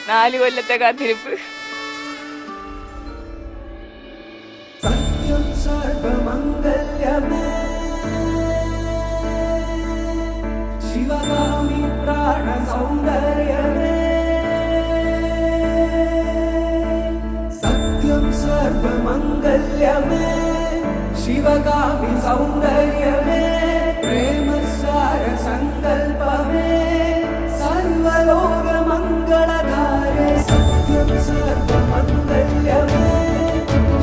4 കൊല്ലത്തെ കാത്തിരിപ്പ്. സത്യം സർവമംഗല്യമേ ശിവകാമി പ്രാണ സൗന്ദര്യമേ സത്യം സർവമംഗല്യമേ ശിവകാമി സൗന്ദര്യമേ പ്രേമസാര സങ്കൽപ്പമേ സർവലോക മംഗളധാരേ സത്യം സർവമംഗല്യമേ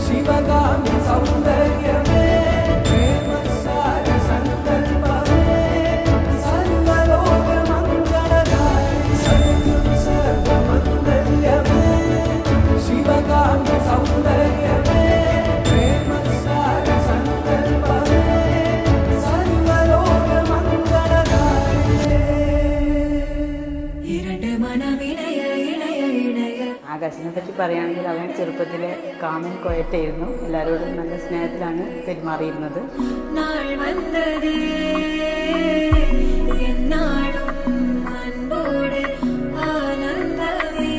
ശിവകാമി സൗന്ദര്യമേ പ്രേമസാര സങ്കൽപ്പമേ സർവലോക മംഗളധാരേ സത്യം സർവമംഗല്യമേ ശിവകാമി സൗന്ദര്യമേ പ്രേമസാര സങ്കൽപ്പമേ സർവലോക മംഗളധാരേ. ഇരണ്ട് മനവിനയ ഇണയ ഇണയ. ആകാശിനെ പറ്റി പറയുകയാണെങ്കിൽ അവൻ ചെറുപ്പത്തിലെ കാമൻ കോയറ്റായിരുന്നു. എല്ലാവരോടും നല്ല സ്നേഹത്തിലാണ് പെരുമാറിയിരുന്നത്. നാൾ വന്നതേ എന്നാളും അൻപോടെ ആനന്ദമേ.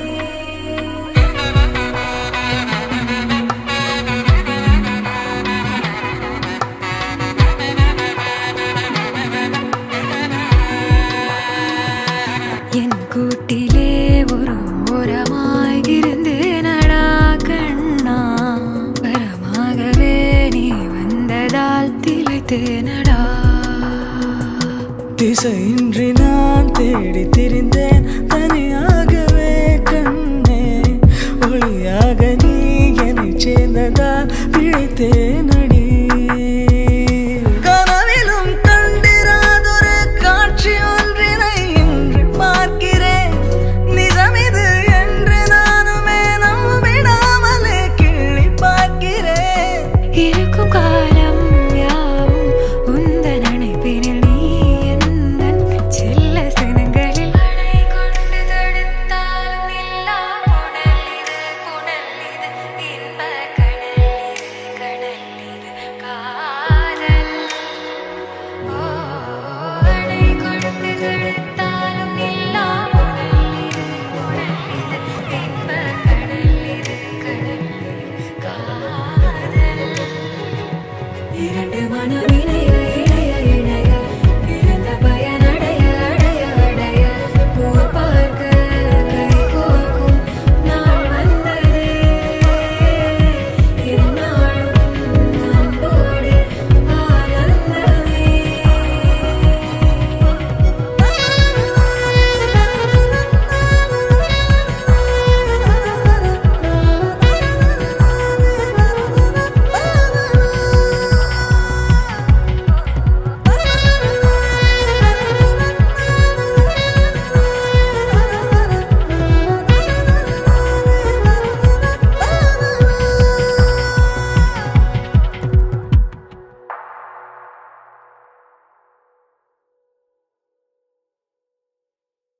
என் கூட்டிலே ஒரு ஓரமாய் இருந்தேனடா கண்ணா வரமாகவே நீ வந்ததால் திளைத்தேனடா. திசையின்றி நான் தேடி திரிந்தேன்